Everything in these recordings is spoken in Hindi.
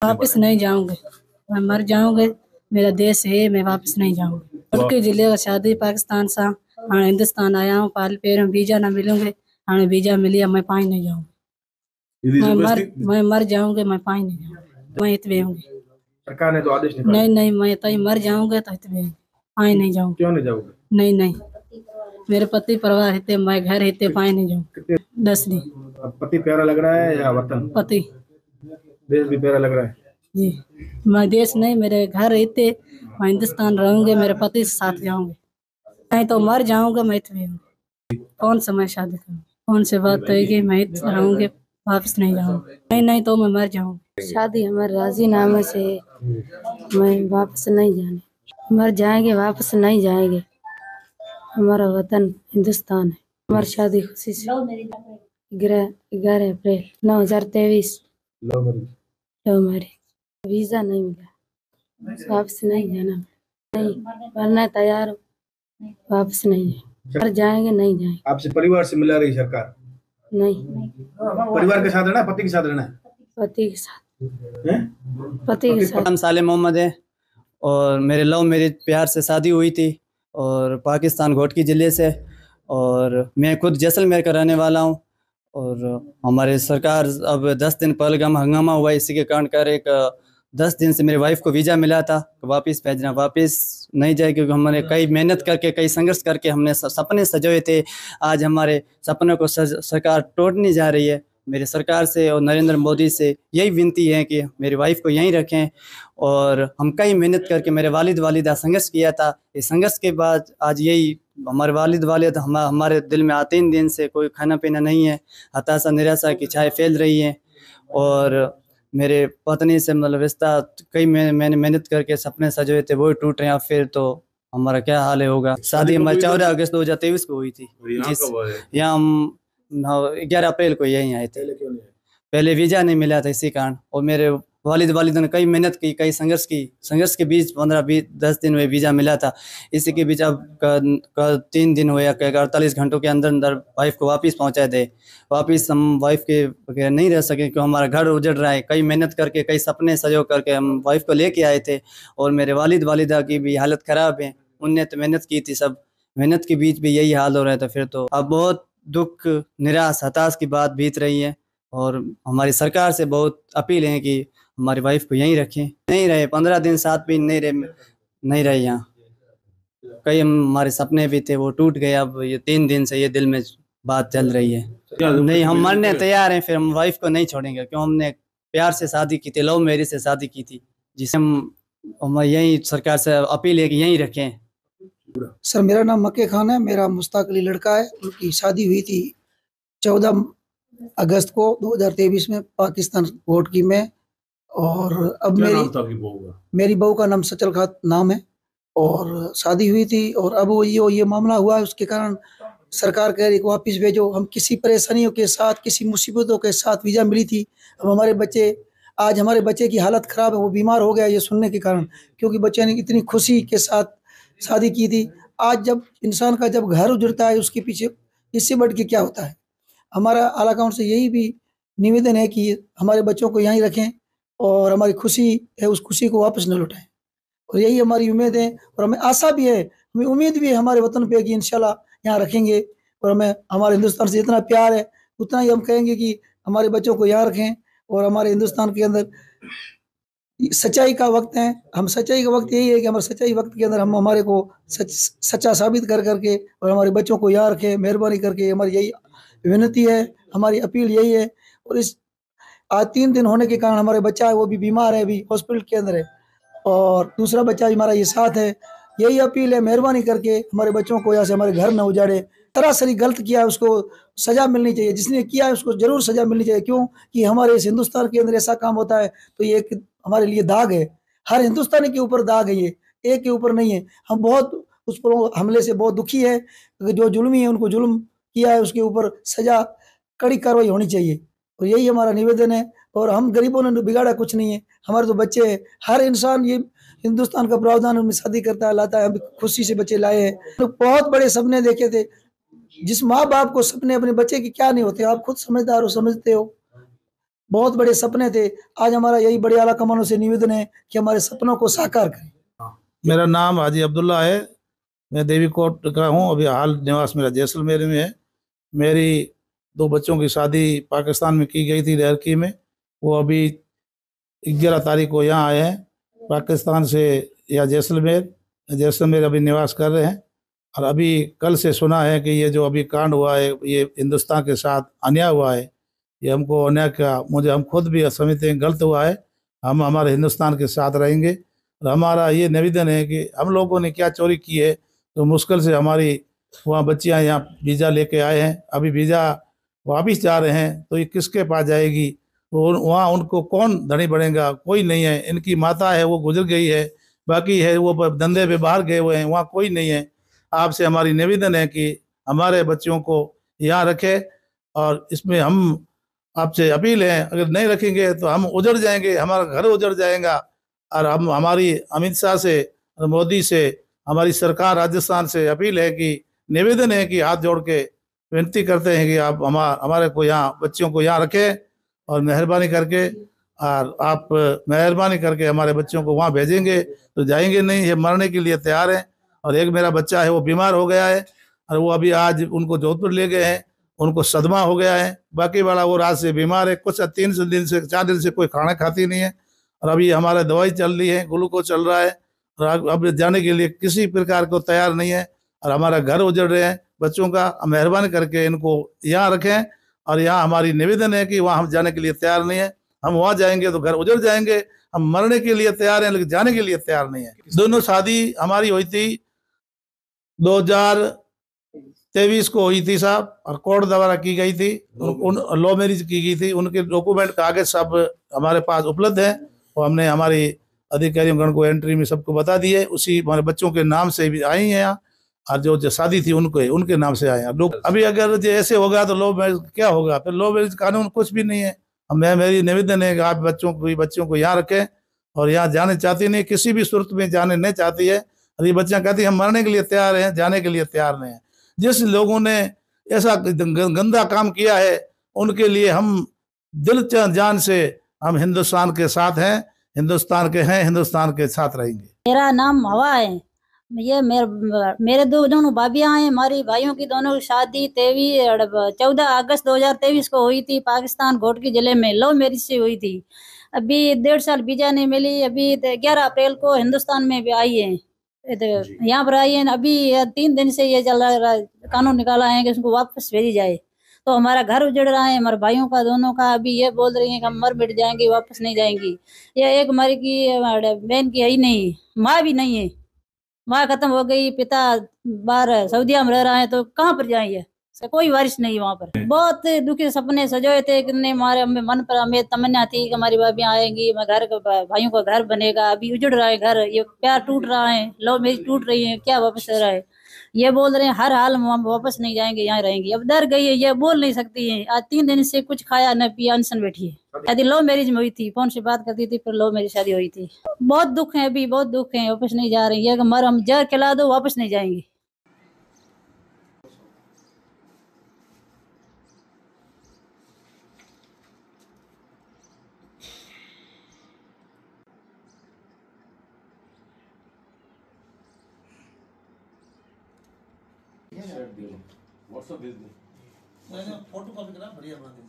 वापस नहीं जाऊंगे। मैं मर जाऊंगे। मेरा देश है, मैं वापस नहीं जाऊंगी। उनके जिले का शादी पाकिस्तान सा हाँ हिंदुस्तान आया हूँ। पाल पेर वीजा ना मिलूंगे। हाँ वीजा मिली मैं पाई नहीं जाऊंगी। मैं मर जाऊंगे। मैं पाई नहीं जाऊंगी। मैं इतने होंगी। सरकार ने तो आदेश निकाला। नहीं नहीं, मैं तो मर जाऊंगा तो इतने पाई नहीं जाऊंगी। क्यों नहीं जाओगे? नहीं नहीं, मेरे पति परिवार हिते, मैं घर हिते, पाई नहीं जाऊंगी। कितने 10 दिन। अब पति प्यारा लग रहा है या वतन? पति। देश भी प्यारा लग रहा है। जी। मैं देश नहीं, मेरे घर रहते, मैं हिंदुस्तान रहूंगे, मेरे पति से साथ जाऊंगे। नहीं तो मर जाऊंगा मैं इतने। कौन सा मैं शादी करूँ? कौन से बात तो है कि मैं रहूंगी, वापस नहीं जाऊंगी। नहीं नहीं तो मैं मर जाऊंगी। शादी हमारे राजीनामे से है। मैं वापस नहीं जाने। मर जाएंगे, वापस नहीं जाएंगे। हमारा वतन हिंदुस्तान है। हमारी शादी खुशी से 11 अप्रैल 2023। Love marriage. वीजा नहीं मिला, वापस नहीं जाना। नहीं, मरना तैयार हूँ, वापस नहीं जाए। मर जाएंगे, नहीं जाएंगे। आपसे परिवार से मिला रही सरकार? नहीं। परिवार के साथ रहना, पति के साथ रहना है? पति के साथ। हैं? पति के साथ। नाम साले मोहम्मद है और मेरे लव मैरिज प्यार से शादी हुई थी और पाकिस्तान घोटकी ज़िले से, और मैं खुद जैसलमेर का रहने वाला हूँ। और हमारे सरकार अब 10 दिन पहलगाम हंगामा हुआ, इसी के कारण कर एक 10 दिन से मेरी वाइफ को वीज़ा मिला था वापस भेजना, वापस नहीं जाए, क्योंकि हमने कई मेहनत करके, कई संघर्ष करके हमने सपने सजोए थे। आज हमारे सपनों को सरकार तोड़ने जा रही है। मेरी सरकार से और नरेंद्र मोदी से यही विनती है कि मेरी वाइफ को यहीं रखें। और हम कई मेहनत करके, मेरे वालिद वालिदा संघर्ष किया था, इस संघर्ष के बाद आज यही हमारे वालिद वालिद हमारे दिल में 3 दिन से कोई खाना पीना नहीं है, हताशा निराशा की छाया फैल रही है। और मेरे पत्नी से मतलब रिश्ता कई मैंने मेहनत करके सपने सजोए थे वो टूट रहे हैं, फिर तो हमारा क्या हाल होगा। शादी हमारी 14 अगस्त 2023 को हुई थी। यहाँ हम 11 अप्रैल को यहीं आए थे। पहले वीजा नहीं मिला था, इसी कारण। और मेरे वालिद ने कई मेहनत की, कई संघर्ष के बीच 15-10 दिन में वीजा मिला था। इसी के बीच अब 3 दिन हुए, 48 घंटों के अंदर अंदर वाइफ को वापस पहुंचा दे। वापस हम वाइफ के बगैर नहीं रह सके, क्योंकि हमारा घर उजड़ रहा है। कई मेहनत करके, कई सपने सजो करके हम वाइफ को लेके आए थे। और मेरे वालिद वालिदा की भी हालत खराब है, उनने तो मेहनत की थी, सब मेहनत के बीच भी यही हाल हो रहा था। फिर तो अब बहुत दुख, निराश, हताश की बात बीत रही है। और हमारी सरकार से बहुत अपील है कि हमारी वाइफ को यहीं रखें। नहीं रहे 15 दिन, 7 दिन नहीं रहे यहाँ। कई हमारे सपने भी थे, वो टूट गए। अब ये 3 दिन से ये दिल में बात चल रही है। नहीं, हम मरने तैयार हैं, फिर हम वाइफ को नहीं छोड़ेंगे, क्यों हमने प्यार से शादी की थी, लव मैरिज से शादी की थी, जिसे हम यहीं सरकार से अपील है कि यहीं रखें। सर, मेरा नाम मक्के खान है। मेरा मुश्ताक अली लड़का है। उनकी शादी हुई थी 14 अगस्त को 2023 में पाकिस्तान घोटकी में। और अब मेरी बहू का नाम सचल खात नाम है। और शादी हुई थी, और अब वो ये मामला हुआ है, उसके कारण सरकार कह रही वापस भेजो। हम किसी परेशानियों के साथ, किसी मुसीबतों के साथ वीज़ा मिली थी। अब आज हमारे बच्चे की हालत ख़राब है, वो बीमार हो गया ये सुनने के कारण, क्योंकि बच्चे ने इतनी खुशी के साथ शादी की थी। आज जब इंसान का जब घर उजड़ता है, उसके पीछे इससे बढ़ के क्या होता है। हमारा आला काउंट से यही भी निवेदन है कि हमारे बच्चों को यहीं रखें, और हमारी खुशी है उस खुशी को वापस न लौटाएं। और यही हमारी उम्मीद है, और हमें आशा भी है, हमें उम्मीद भी है हमारे वतन पे कि इंशाल्लाह यहाँ रखेंगे। और हमें हमारे हिंदुस्तान से इतना प्यार है, उतना ही हम कहेंगे कि हमारे बच्चों को यहाँ रखें। और हमारे हिंदुस्तान के अंदर सच्चाई का वक्त है। हम सच्चाई का वक्त यही है कि हमारे सच्चाई वक्त के अंदर हम हमारे को सच्चा साबित कर करके और हमारे बच्चों को यहाँ रखें। मेहरबानी करके हमारी यही विनती है, हमारी अपील यही है। और इस आज 3 दिन होने के कारण हमारे बच्चा है वो भी बीमार है, अभी हॉस्पिटल के अंदर है, और दूसरा बच्चा भी हमारा ये साथ है। यही अपील है, मेहरबानी करके हमारे बच्चों को यहाँ से हमारे घर न उजाड़े। सरासरी गलत किया है, उसको सजा मिलनी चाहिए। जिसने किया है उसको जरूर सजा मिलनी चाहिए। क्यों कि हमारे इस हिंदुस्तान के अंदर ऐसा काम होता है तो ये एक हमारे लिए दाग है। हर हिंदुस्तानी के ऊपर दाग है, ये एक के ऊपर नहीं है। हम बहुत उस पर हमले से बहुत दुखी है। जो जुल्मी है, उनको जुल्म किया है, उसके ऊपर सजा, कड़ी कार्रवाई होनी चाहिए। और यही हमारा निवेदन है। और हम गरीबों ने बिगाड़ा कुछ नहीं है, हमारे तो बच्चे हैं। हर इंसान ये हिंदुस्तान का प्रावधान उनमें शादी करता है, लाता है। हम खुशी से बच्चे लाए हैं। तो बहुत बड़े सपने देखे थे। जिस माँ बाप को सपने अपने बच्चे के क्या नहीं होते, आप खुद समझदार हो, समझते हो। बहुत बड़े सपने थे। आज हमारा यही बड़े आला कमानों से निवेदन है कि हमारे सपनों को साकार करें। मेरा नाम हाजी अब्दुल्ला है। मैं देवीकोट का हूँ। अभी हाल निवास मेरा जैसलमेर में है। मेरी 2 बच्चों की शादी पाकिस्तान में की गई थी, लड़की में। वो अभी 11 तारीख को यहाँ आए हैं पाकिस्तान से, या जैसलमेर अभी निवास कर रहे हैं। और अभी कल से सुना है कि ये जो अभी कांड हुआ है, ये हिंदुस्तान के साथ अन्याय हुआ है। ये हमको अन्याय का हम खुद भी समझते हैं गलत हुआ है। हम हमारे हिंदुस्तान के साथ रहेंगे। और हमारा ये निवेदन है कि हम लोगों ने क्या चोरी की है, तो मुश्किल से हमारी वहाँ बच्चियाँ यहाँ वीज़ा लेके आए हैं। अभी वीज़ा वापिस जा रहे हैं, तो ये किसके पास जाएगी? तो वहाँ उनको कौन धनी बढ़ेगा? कोई नहीं है। इनकी माता है वो गुजर गई है, बाकी है वो धंधे पे बाहर गए हुए हैं, वहाँ कोई नहीं है। आपसे हमारी निवेदन है कि हमारे बच्चों को यहाँ रखें। और इसमें हम आपसे अपील है, अगर नहीं रखेंगे तो हम उजड़ जाएंगे, हमारा घर उजड़ जाएगा। और हम हमारी अमित शाह से और मोदी से, हमारी सरकार राजस्थान से अपील है कि निवेदन है कि हाथ जोड़ के विनती करते हैं कि आप हमारे को यहाँ बच्चों को यहाँ रखें। और मेहरबानी करके, और आप मेहरबानी करके हमारे बच्चों को वहाँ भेजेंगे तो जाएंगे नहीं, ये मरने के लिए तैयार हैं। और एक मेरा बच्चा है वो बीमार हो गया है, और वो अभी आज उनको जोधपुर ले गए हैं, उनको सदमा हो गया है। बाकी वाला वो रात से बीमार है, कुछ 3 दिन से 4 दिन से कोई खाना खाती नहीं है। और अभी हमारा दवाई चल रही है, ग्लूकोज चल रहा है, और अब जाने के लिए किसी प्रकार को तैयार नहीं है। और हमारा घर उजड़ रहे हैं बच्चों का। मेहरबानी करके इनको यहाँ रखें। और यहाँ हमारी निवेदन है कि वहाँ हम जाने के लिए तैयार नहीं है। हम वहाँ जाएंगे तो घर उजड़ जाएंगे। हम मरने के लिए तैयार हैं, लेकिन जाने के लिए तैयार नहीं है। दोनों शादी हमारी हुई थी 2023 को हुई थी साहब, और कोर्ट द्वारा की गई थी। लॉ मैरिज की गई थी। उनके डॉक्यूमेंट कागज सब हमारे पास उपलब्ध है, और हमने हमारी अधिकारियों को एंट्री में सबको बता दिए। उसी हमारे बच्चों के नाम से भी आई हैं यहाँ, और जो शादी थी उनके नाम से आए हैं लोग। अभी अगर जो ऐसे होगा तो लॉ मैरिज क्या होगा? फिर लॉ मैरिज कानून कुछ भी नहीं है। मेरी निवेदन है कि आप बच्चों को यहाँ रखें। और यहाँ जाने चाहती नहीं, किसी भी सूरत में जाने नहीं चाहती है। और ये बच्चियाँ कहती हम मरने के लिए तैयार हैं, जाने के लिए तैयार नहीं है। जिस लोगों ने ऐसा गंदा काम किया है, उनके लिए हम दिल जान से हम हिंदुस्तान के साथ हैं, हिंदुस्तान के हैं, हिंदुस्तान के साथ रहेंगे। मेरा नाम हवा है। ये मेरे दोनों भाभियां हैं। हमारी भाइयों की दोनों की शादी 14 अगस्त 2023 को हुई थी, पाकिस्तान घोटकी जिले में लव मैरिज से हुई थी। अभी 1.5 साल वीजा नहीं मिली। अभी 11 अप्रैल को हिंदुस्तान में भी आई है, यहाँ पर आई है। अभी 3 दिन से ये चल रहा है, कानून निकाला है कि उसको वापस भेजी जाए। तो हमारा घर उजड़ रहा है, हमारे भाइयों का दोनों का। अभी ये बोल रही है कि हम मर मिट जाएंगे, वापस नहीं जाएंगी। ये एक हमारी की बहन की है ही नहीं, माँ भी नहीं है। माँ खत्म हो गई, पिता बाहर सऊदीया में रह रहा है, तो कहाँ पर जाएंगे? कोई वारिस नहीं वहाँ पर। बहुत दुखी सपने सजोए थे, कितने हमारे मन पर हमें तमन्ना थी कि हमारी भाभियाँ आएंगी, घर भाइयों का घर बनेगा। अभी उजड़ रहा है घर, ये प्यार टूट रहा है, लव मैरिज टूट रही है, क्या वापस रहा है? ये बोल रहे हैं हर हाल में हम वापस नहीं जाएंगे, यहाँ रहेंगे। अब डर गई है, ये बोल नहीं सकती है। आज 3 दिन से कुछ खाया न पिया, अनशन बैठी है। शादी लव मैरिज में हुई थी, फोन से बात करती थी, फिर लव मैरिज शादी हुई थी। बहुत दुख है, अभी बहुत दुख है, वापस नहीं जा रही है। मर हम जहर खिला दो, वापस नहीं जाएंगे। व्हाट्सएप भेज दो। फोटो कॉपी करा, बढ़िया बना देंगे।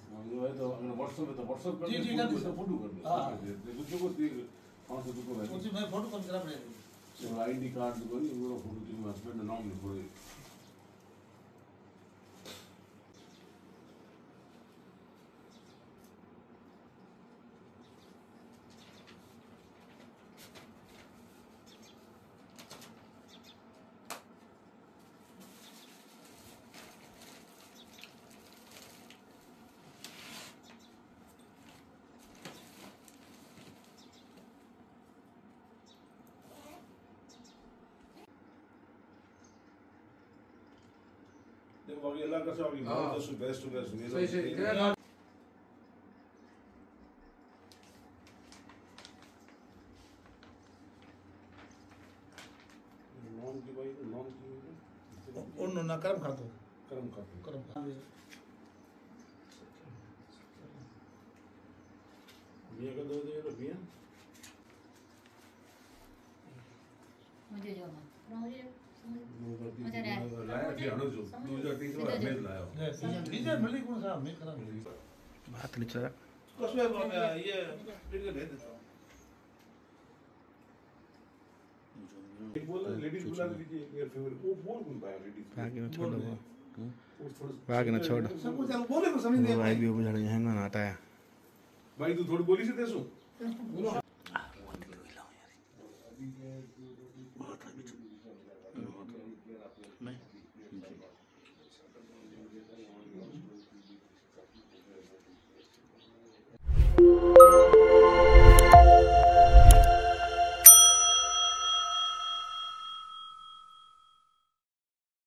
तो अगर व्हाट्सएप कर जी, दे, कर दो। फोटो कर दो। हाँ। बच्चों को देख कौन सा दुको है, उसी में फोटो कॉपी करा, बढ़िया देंगे। तो आईडी कार्ड दुको नहीं, वो फोटो की हस्बैंड नाम लिखो। देखो बाकी अल्लाह का सब अभी बेस्ट टू बेस्ट सही सही नॉन की भाई नॉन की उन ना कर्म खा दो, कर्म कर्म खा। ये का 2000 रुपया मुझे जो मुझे लाया फिर आनो जो 2023 में मैं लाया डीजल मिली कौन सा मैं करा मिली बात नहीं चला उसमें ये बिल दे देता हूँ एक बोला लेडीज बुला लीजिए मेरे फेवरेट वो बोल कौन पाया लेडीज आगे ना छोड़ दो थोड़ा आगे ना छोड़ सब कुछ बोले को समझ नहीं भाई भी बुझाने हैं ना आता है भाई तू थोड़ी बोली से देसू